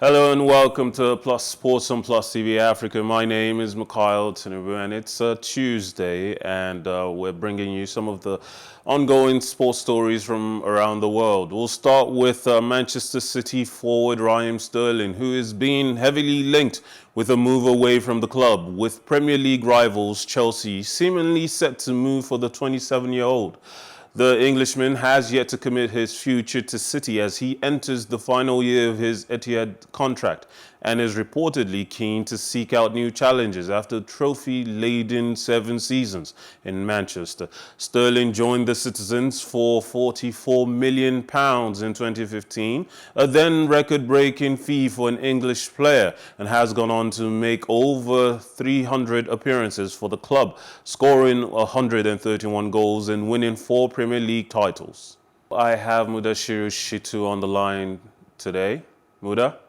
Hello and welcome to Plus Sports on Plus TV Africa. My name is Mikhail Tinubu and it's Tuesday and we're bringing you some of the ongoing sports stories from around the world. We'll start with Manchester City forward Raheem Sterling, who is being heavily linked with a move away from the club, with Premier League rivals Chelsea seemingly set to move for the 27-year-old. The Englishman has yet to commit his future to City as he enters the final year of his Etihad contract and is reportedly keen to seek out new challenges after trophy-laden 7 seasons in Manchester. Sterling joined the Citizens for £44 million in 2015, a then record-breaking fee for an English player, and has gone on to make over 300 appearances for the club, scoring 131 goals and winning 4 Premier League titles. I have Mudashiru Shitu on the line today. Muda?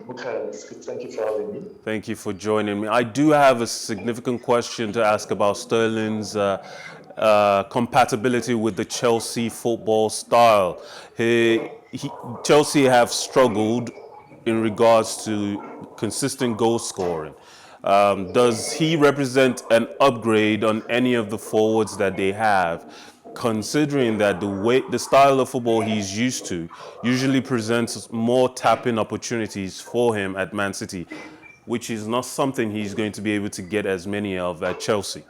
Okay, it's good. Thank you for having me. Thank you for joining me. I do have a significant question to ask about Sterling's compatibility with the Chelsea football style. Chelsea have struggled in regards to consistent goal scoring. Does he represent an upgrade on any of the forwards that they have, considering that the style of football he's used to usually presents more tapping opportunities for him at Man City, which is not something he's going to be able to get as many of at Chelsea?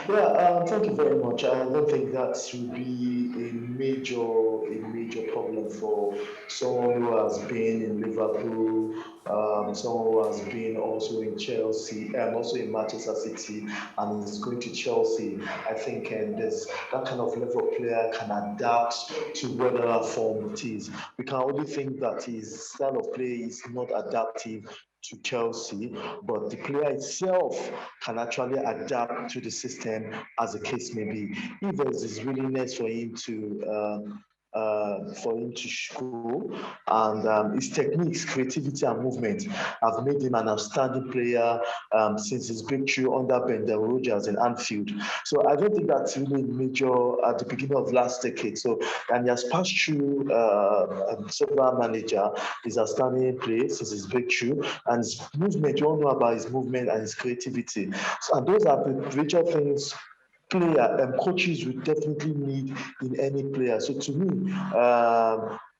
Thank you very much. I don't think that should be a major problem for someone who has been in Liverpool, someone who has been also in Chelsea, and also in Manchester City, and is going to Chelsea. I think this that kind of level of player can adapt to whatever form it is. We can only think that his style of play is not adaptive to Chelsea, but the player itself can actually adapt to the system as the case may be. If there's this willingness for him to show, and his techniques, creativity, and movement have made him an outstanding player since his breakthrough under Brendan Rodgers in Anfield. So I don't think that's really major at the beginning of last decade. So and he has passed through several managers. He's outstanding play since his breakthrough, and his movement. You all know about his movement and his creativity. So, and those are the major things player and coaches will definitely need in any player. So to me,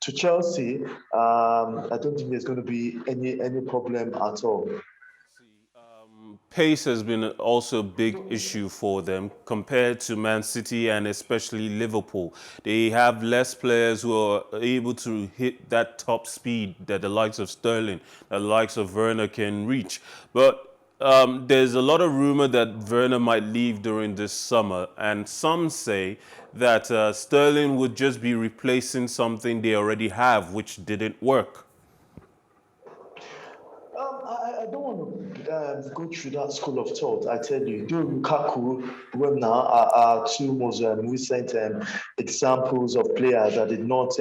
to Chelsea, I don't think there's going to be any problem at all. Pace has been also a big issue for them compared to Man City and especially Liverpool. They have less players who are able to hit that top speed that the likes of Sterling, the likes of Werner can reach. But there's a lot of rumor that Werner might leave during this summer, and some say that Sterling would just be replacing something they already have, which didn't work. I don't want to go through that school of thought. I tell you, though Lukaku, Werner are two most recent examples of players that did not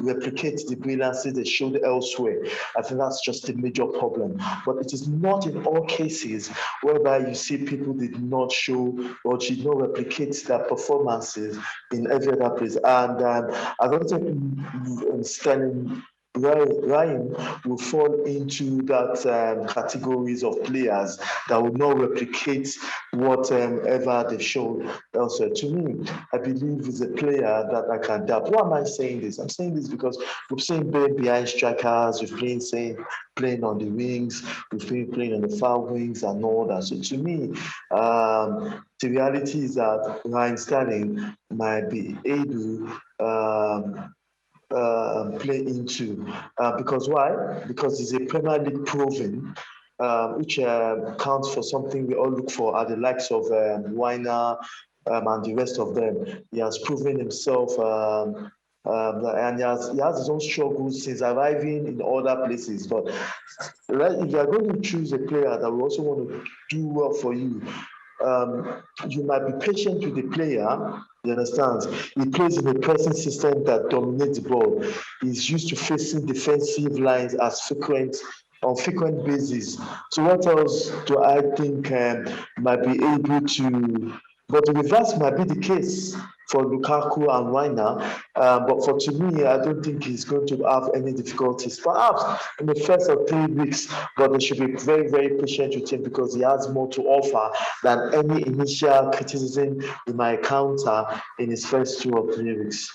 replicate the brilliancy they showed elsewhere. I think that's just a major problem. But it is not in all cases whereby you see people did not show or did not replicate their performances in every other place. And I don't think Sterling Ryan will fall into that categories of players that will not replicate whatever they showed elsewhere. To me, I believe he's a player that I can adapt. Why am I saying this? I'm saying this because we've seen playing behind strikers, we've been saying playing on the wings, we've been playing on the far wings and all that. So to me, the reality is that Ryan Sterling might be able play into. Because why? Because he's a Premier League proven, which counts for something we all look for at the likes of Winer and the rest of them. He has proven himself. And he has his own struggles since arriving in other places. But right, if you are going to choose a player that will also want to do well for you, you might be patient with the player. You understand? He plays in a pressing system that dominates the ball. He's used to facing defensive lines as on frequent basis. So what else do I think might be able to But the reverse might be the case for Lukaku and Reina. But to me, I don't think he's going to have any difficulties. Perhaps in the first of 3 weeks, but they should be very, very patient with him because he has more to offer than any initial criticism he might counter in his first 2 or 3 weeks.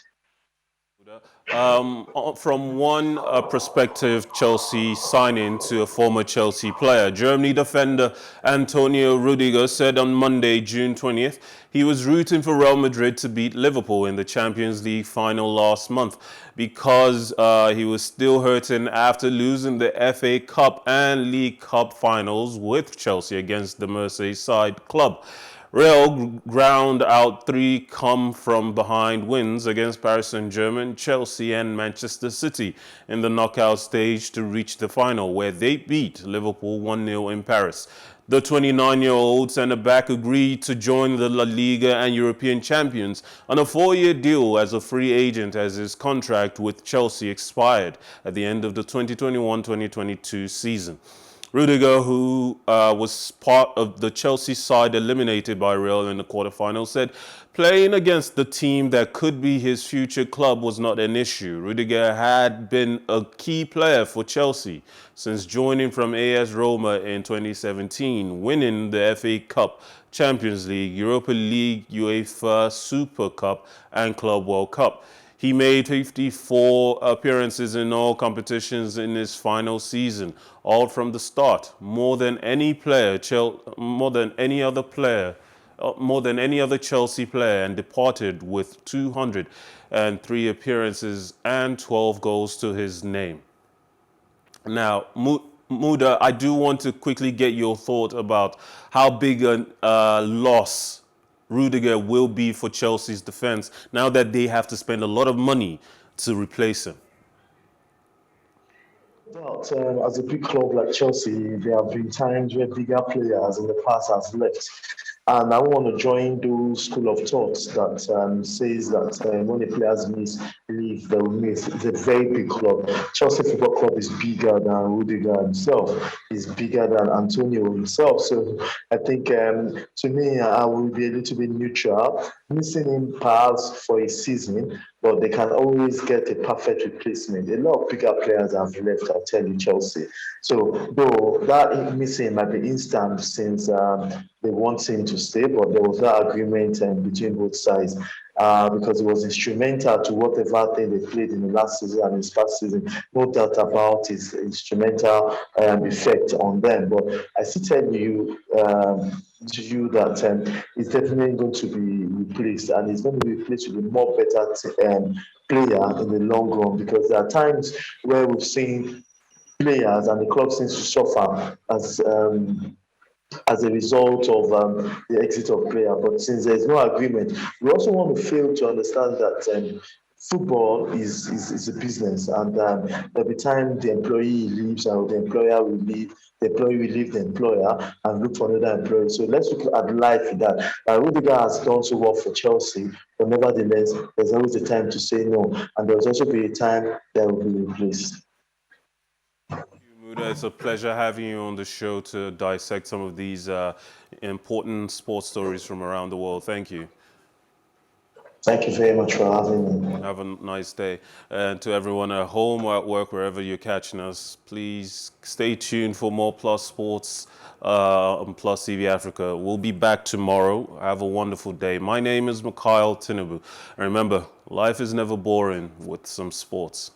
From one prospective Chelsea signing to a former Chelsea player, Germany defender Antonio Rudiger said on Monday, June 20th, he was rooting for Real Madrid to beat Liverpool in the Champions League final last month because he was still hurting after losing the FA Cup and League Cup finals with Chelsea against the Merseyside club. Real ground out 3 come-from-behind wins against Paris Saint-Germain, Chelsea and Manchester City in the knockout stage to reach the final, where they beat Liverpool 1-0 in Paris. The 29-year-old centre-back agreed to join the La Liga and European champions on a 4-year deal as a free agent as his contract with Chelsea expired at the end of the 2021-2022 season. Rudiger, who was part of the Chelsea side eliminated by Real in the quarterfinals, said playing against the team that could be his future club was not an issue. Rudiger had been a key player for Chelsea since joining from AS Roma in 2017, winning the FA Cup, Champions League, Europa League, UEFA Super Cup, and Club World Cup. He made 54 appearances in all competitions in his final season, all from the start, more than any other Chelsea player, and departed with 203 appearances and 12 goals to his name. Now, Muda, I do want to quickly get your thought about how big a loss Rudiger will be for Chelsea's defense now that they have to spend a lot of money to replace him. But as a big club like Chelsea, there have been times where bigger players in the past have left. And I want to join those school of thoughts that says that when the players leave, they will miss. It's a very big club. Chelsea Football Club is bigger than Rudiger himself. Is bigger than Antonio himself. So I think, to me, I will be a little bit neutral, missing him perhaps for a season, but they can always get a perfect replacement. A lot of bigger players have left, I'll tell you, Chelsea. So, though that missing might be instant since they want him to stay, but there was that agreement between both sides because it was instrumental to whatever thing they played in the last season and this past season. No doubt about his instrumental effect on them. But I still tell you, that he's definitely going to be replaced, and he's going to be replaced with a more better player in the long run, because there are times where we've seen players and the club seems to suffer as a result of the exit of player. But since there's no agreement, we also want to fail to understand that football is a business, and every time the employee leaves or the employer will leave, the employee will leave the employer and look for another employer. So let's look at life in that. Rudiger has done so well for Chelsea, but nevertheless, there's always a time to say no, and there's also be a time that will be replaced. It's a pleasure having you on the show to dissect some of these important sports stories from around the world. Thank you. Thank you very much for having me. Have a nice day. And to everyone at home or at work, wherever you're catching us, please stay tuned for more Plus Sports on Plus TV Africa. We'll be back tomorrow. Have a wonderful day. My name is PlusTvAfrica. And remember, life is never boring with some sports.